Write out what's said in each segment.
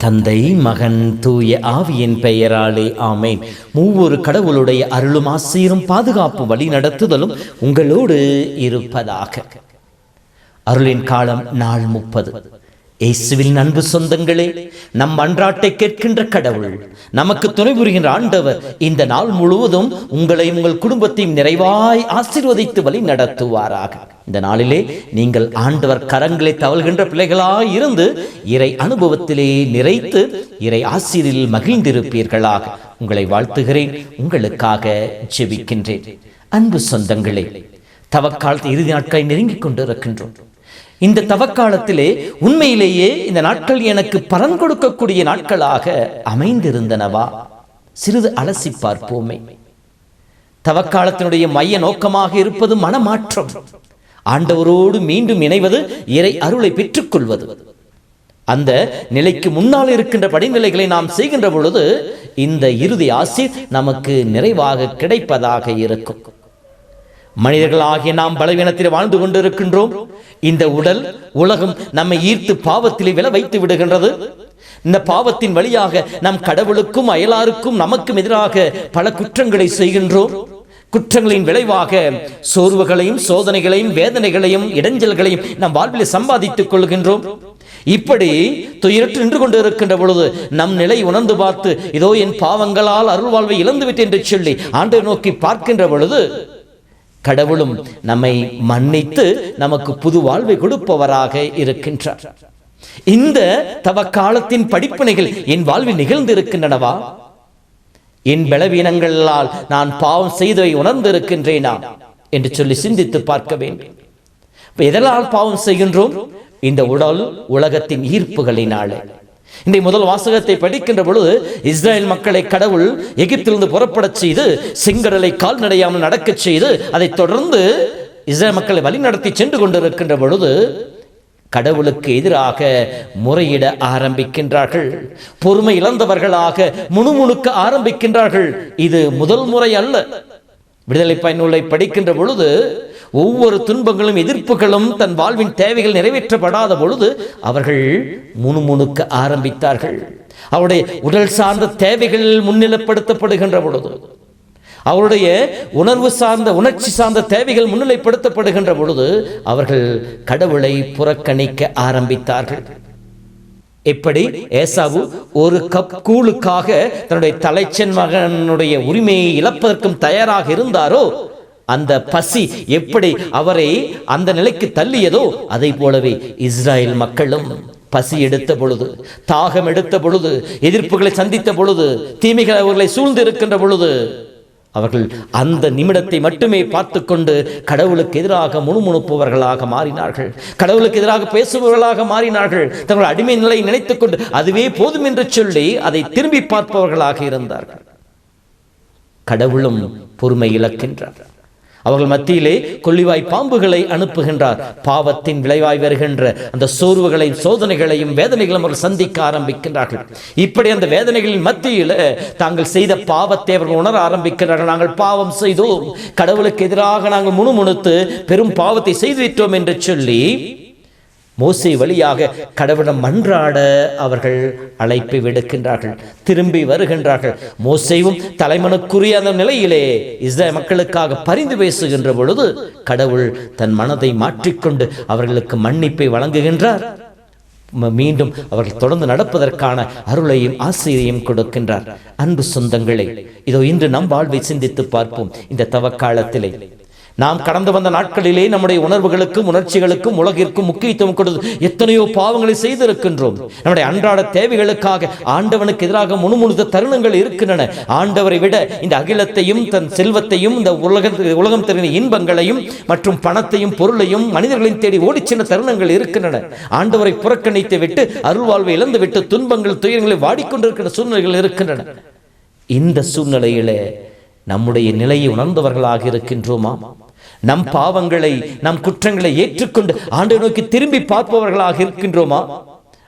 தந்தை, மகன், தூய ஆவியின் பெயராலே ஆமேன். மூவொரு கடவுளுடைய அருளும் ஆசீரும் பாதுகாப்பு வழி நடத்துதலும் உங்களோடு இருப்பதாக. அருளின் காலம் நாள் 30. இயேசுவில் அன்பு சொந்தங்களே, நம் அன்றாட்டை கேட்கின்ற கடவுள், நமக்கு துணை புரிகின்ற ஆண்டவர் இந்த நாள் முழுவதும் உங்களையும் உங்கள் குடும்பத்தையும் நிறைவாய் ஆசீர்வதித்து வழி நடத்துவாராக. இந்த நாளிலே நீங்கள் ஆண்டவர் கரங்களை தவழ்கின்ற பிள்ளைகளாய் இருந்து இறை அனுபவத்திலே நிறைத்து இறை ஆசீரில் மகிழ்ந்திருப்பீர்களாக. உங்களை வாழ்த்துகிறேன், உங்களுக்காக ஜெபிக்கின்றேன். அன்பு சொந்தங்களே, தவக்காலத்து இறுதி நாட்களை நெருங்கிக் கொண்டிருக்கின்றோம். இந்த தவக்காலத்திலே உண்மையிலேயே இந்த நாட்கள் எனக்கு பலன் கொடுக்கக்கூடிய நாட்களாக அமைந்திருந்தனவா? சிறிது அலசி பார்ப்போமே. தவக்காலத்தினுடைய மைய நோக்கமாக இருப்பது மனமாற்றம், ஆண்டவரோடு மீண்டும் இணைவது, இறை அருளை பெற்றுக்கொள்வது. அந்த நிலைக்கு முன்னால் இருக்கின்ற படிநிலைகளை நாம் செய்கின்ற பொழுது இந்த இறுதி ஆசீர் நமக்கு நிறைவாக கிடைப்பதாக இருக்கும். மனிதர்களாகிய நாம் பலவீனத்தில் வாழ்ந்து கொண்டிருக்கின்றோம். இந்த உடல் உலகம் நம்மை ஈர்த்து பாவத்திலே விழ வைத்து விடுகின்றது. இந்த பாவத்தின் வழியாக நம் கடவுளுக்கும் அயலாருக்கும் நமக்கும் எதிராக பல குற்றங்களை செய்கின்றோம். குற்றங்களின் விளைவாக சோர்வுகளையும் சோதனைகளையும் வேதனைகளையும் இடைஞ்சல்களையும் நம் வாழ்வில் சம்பாதித்துக் கொள்கின்றோம். இப்படி துயரற்று நின்று கொண்டு இருக்கின்ற பொழுது நம் நிலை உணர்ந்து பார்த்து, இதோ என் பாவங்களால் அருள் வாழ்வை இழந்துவிட்டேன் என்று சொல்லி ஆண்டவரை நோக்கி பார்க்கின்ற பொழுது கடவுளும் நம்மை மன்னித்து நமக்கு புது வாழ்வை கொடுப்பவராக இருக்கின்றார். இந்த தவக்காலத்தின் படிப்பினைகள் என் வாழ்வில் நிகழ்ந்திருக்கின்றனவா? என் பலவீனங்களால் நான் பாவம் செய்தவை உணர்ந்திருக்கின்றேனா என்று சொல்லி சிந்தித்து பார்க்க வேண்டும். எதனால் பாவம் செய்கின்றோம்? இந்த உடல் உலகத்தின் ஈர்ப்புகளினாலே. இந்த முதல் வாசகத்தை படிக்கின்ற பொழுது இஸ்ரேல் மக்களை கடவுள் எகிப்திலிருந்து புறப்படச் செய்து செங்கடலை கால்நடையாமல் நடக்கச் செய்து அதை தொடர்ந்து இஸ்ரேல் மக்களை வழி நடத்தி சென்று கொண்டிருக்கின்ற பொழுது கடவுளுக்கு எதிராக முறையிட ஆரம்பிக்கின்றார்கள். பொறுமை இழந்தவர்களாக முணுமுணுக்க ஆரம்பிக்கின்றார்கள். இது முதல் முறை அல்ல. விடுதலை பயனுள்ளை படிக்கின்ற பொழுது ஒவ்வொரு துன்பங்களும் எதிர்ப்புகளும் தன் வாழ்வின் தேவைகள் நிறைவேற்றப்படாத பொழுது அவர்கள் முணுமுணுக்க ஆரம்பித்தார்கள். அவருடைய உடல் சார்ந்த தேவைகள் முன்னிலைப்படுத்தப்படுகின்ற பொழுது, அவருடைய உணர்வு சார்ந்த உணர்ச்சி சார்ந்த தேவைகள் முன்னிலைப்படுத்தப்படுகின்ற பொழுது அவர்கள் கடவுளை புறக்கணிக்க ஆரம்பித்தார்கள். எப்படி ஏசாவு ஒரு கப் கூழுக்காக தன்னுடைய தலைச்சன் மகனுடைய உரிமையை இழப்பதற்கும் தயாராக இருந்தாரோ, அந்த பசி எப்படி அவரை அந்த நிலைக்கு தள்ளியதோ அதை போலவே இஸ்ராயல் மக்களும் பசி எடுத்த பொழுது, தாகம் எடுத்த பொழுது, எதிர்ப்புகளை சந்தித்த பொழுது, தீமைகள் அவர்களை சூழ்ந்து இருக்கின்ற பொழுது அவர்கள் அந்த நிமிடத்தை மட்டுமே பார்த்து கொண்டு கடவுளுக்கு எதிராக முணுமுணுப்பவர்களாக மாறினார்கள். கடவுளுக்கு எதிராக பேசுபவர்களாக மாறினார்கள். தங்கள் அடிமை நிலையை நினைத்துக் கொண்டு அதுவே போதும் என்று சொல்லி அதை திரும்பி பார்ப்பவர்களாக இருந்தார்கள். கடவுளும் பொறுமை இழக்கின்றார். அவர்கள் மத்தியிலே கொள்ளிவாய் பாம்புகளை அனுப்புகின்றார். பாவத்தின் விளைவாய் வருகின்ற அந்த சோர்வுகளையும் சோதனைகளையும் வேதனைகளும் அவர்கள் சந்திக்க ஆரம்பிக்கின்றார்கள். இப்படி அந்த வேதனைகளின் மத்தியில் தாங்கள் செய்த பாவத்தை அவர்கள் உணர ஆரம்பிக்கிறார்கள். நாங்கள் பாவம் செய்தோம், கடவுளுக்கு எதிராக நாங்கள் முணுமுணுத்து பெரும் பாவத்தை செய்துவிட்டோம் என்று சொல்லி மோசே வழியாக கடவுளிடம் மன்றாட அவர்கள் அழைப்பை விடுக்கின்றார்கள். திரும்பி வருகின்றார்கள். மோசேவும் தலைமனுக்குரிய அந்த நிலையிலே இஸ்ரேல் மக்களுக்காக பரிந்து பேசுகின்ற பொழுது கடவுள் தன் மனதை மாற்றிக்கொண்டு அவர்களுக்கு மன்னிப்பை வழங்குகின்றார். மீண்டும் அவர்கள் தொடர்ந்து நடப்பதற்கான அருளையும் ஆசிரியையும் கொடுக்கின்றார். அன்பு சொந்தங்களே, இதோ இன்று நம் வாழ்வை சிந்தித்து பார்ப்போம். இந்த தவக்காலத்திலே நாம் கடந்து வந்த நாட்களிலே நம்முடைய உணர்வுகளுக்கும் உணர்ச்சிகளுக்கும் உலகிற்கும் முக்கியத்துவம் கொடுத்து எத்தனையோ பாவங்களை செய்திருக்கின்றோம். நம்முடைய அன்றாட தேவைகளுக்காக ஆண்டவனுக்கு எதிராக முணுமுணுத்த தருணங்கள் இருக்கின்றன. ஆண்டவரை விட இந்த அகிலத்தையும் தன் செல்வத்தையும் இந்த உலகம் தெரிந்த இன்பங்களையும் மற்றும் பணத்தையும் பொருளையும் மனிதர்களின் தேடி ஓடிச் சென்ற தருணங்கள் இருக்கின்றன. ஆண்டவரை புறக்கணித்து விட்டு அருள் வாழ்வை இழந்து விட்டு துன்பங்கள் துயரங்களை வாடிக்கொண்டிருக்கிற சூழ்நிலைகள் இருக்கின்றன. இந்த சூழ்நிலையிலே நம்முடைய நிலையை உணர்ந்தவர்களாக இருக்கின்றோமா? நம் பாவங்களை, நம் குற்றங்களை ஏற்றுக்கொண்டு ஆண்டவரை நோக்கி திரும்பி பார்ப்பவர்களாக இருக்கின்றோமா?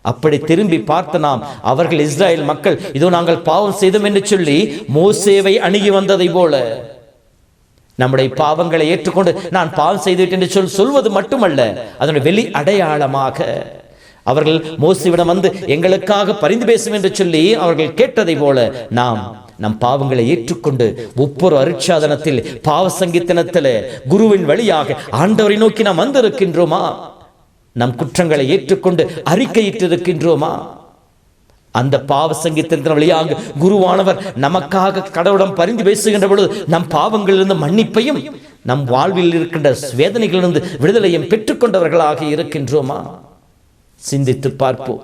அப்படி திரும்பி பார்த்த நாம், அவர்கள் இஸ்ரவேல் மக்கள் இதோ நாங்கள் பாவம் செய்தோம் என்று சொல்லி மோசேவை அணுகி வந்ததை போல நம்முடைய பாவங்களை ஏற்றுக்கொண்டு நான் பாவம் செய்துவிட்டேன் என்று சொல்வது மட்டுமல்ல, அதனுடைய வெளி அடையாளமாக அவர்கள் மோசேவிடம் வந்து எங்களுக்காக பரிந்து பேசும் என்று சொல்லி அவர்கள் கேட்டதை போல நாம் நம் பாவங்களை ஏற்றுக்கொண்டு ஒவ்வொரு அருட்சாதனத்தில் பாவ சங்கீதனத்தில் குருவின் வழியாக ஆண்டவரை நோக்கி நாம் வந்திருக்கின்றோமா? நம் குற்றங்களை ஏற்றுக்கொண்டு அறிக்கையிட்டு இருக்கின்றோமா? அந்த பாவ சங்கீதத்தின் வழியாக குருவானவர் நமக்காக கடவுளிடம் பரிந்து பேசுகின்ற பொழுது நம் பாவங்களிலிருந்து மன்னிப்பையும் நம் வாழ்வில் இருக்கின்ற வேதனைகளிலிருந்து விடுதலையும் பெற்றுக்கொண்டவர்களாக இருக்கின்றோமா? சிந்தித்து பார்ப்போம்.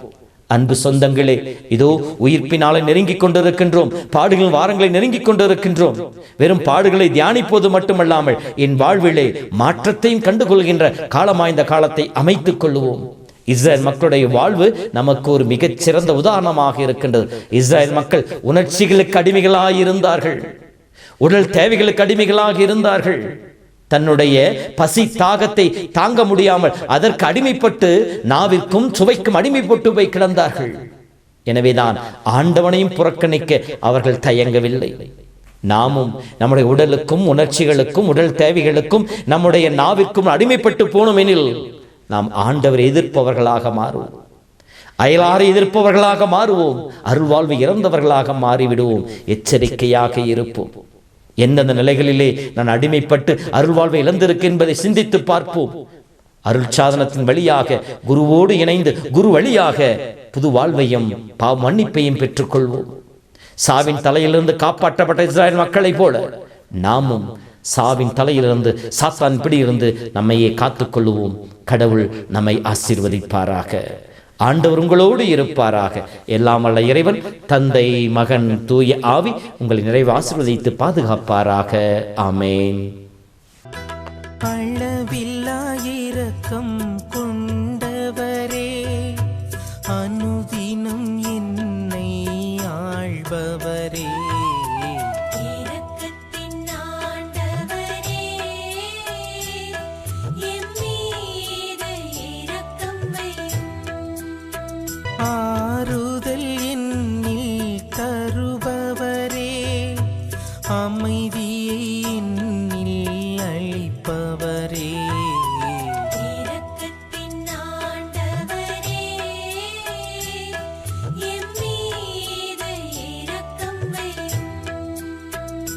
அன்பு சொந்தங்களே, இதோ உயிர்ப்பினாலே நெருங்கிக் கொண்டிருக்கின்றோம், பாடுகளின் வாரங்களை நெருங்கிக் கொண்டிருக்கின்றோம். வெறும் பாடுகளை தியானிப்பது மட்டுமல்லாமல் என் வாழ்விலே மாற்றத்தையும் கண்டுகொள்கின்ற காலமாய்ந்த காலத்தை அமைத்துக் கொள்ளுவோம். இஸ்ரேல் மக்களுடைய வாழ்வு நமக்கு ஒரு மிகச் சிறந்த உதாரணமாக இருக்கின்றது. இஸ்ரேல் மக்கள் உணர்ச்சிகளுக்கு அடிமைகளாக இருந்தார்கள், உடல் தேவைகளுக்கு அடிமைகளாக இருந்தார்கள். தன்னுடைய பசி தாகத்தை தாங்க முடியாமல் அதற்கு அடிமைப்பட்டு நாவிற்கும் சுவைக்கும் அடிமைப்பட்டு போய் கிடந்தார்கள். எனவேதான் ஆண்டவனையும் புறக்கணிக்க அவர்கள் தயங்கவில்லை. நாமும் நம்முடைய உடலுக்கும் உணர்ச்சிகளுக்கும் உடல் தேவைகளுக்கும் நம்முடைய நாவிற்கும் அடிமைப்பட்டு போனோம் எனில் நாம் ஆண்டவரை எதிர்ப்பவர்களாக மாறுவோம், அயலாரை எதிர்ப்பவர்களாக மாறுவோம், அருள்வாழ்வு இறந்தவர்களாக மாறிவிடுவோம். எச்சரிக்கையாக இருப்போம். எந்தெந்த நிலைகளிலே நான் அடிமைப்பட்டு அருள்வாழ்வை இழந்திருக்கேன் என்பதை சிந்தித்து பார்ப்போம். அருள் சாதனத்தின் வழியாக குருவோடு இணைந்து குரு வழியாக புது வாழ்வையும் பாவ மன்னிப்பையும் பெற்றுக்கொள்வோம். சாவின் தலையிலிருந்து காப்பாற்றப்பட்ட இஸ்ரவேல் மக்களைப் போல நாமும் சாவின் தலையிலிருந்து சாத்தான் பிடியிலிருந்து நம்மையே காத்துக்கொள்ளுவோம். கடவுள் நம்மை ஆசீர்வதிப்பாராக. ஆண்டவர் உங்களோடு இருப்பாராக. எல்லாம் வல்ல இறைவன் தந்தை, மகன், தூய ஆவி உங்களை நிறைவு ஆசீர்வதித்து பாதுகாப்பாராக. ஆமென். அளவில்லா இரக்கம் கொண்டவரே, அனுதினம் என்னை ஆள்பவரே, ஆறுதல் என்னில் தருபவரே, அமைதியை என்னில் அளிப்பவரே,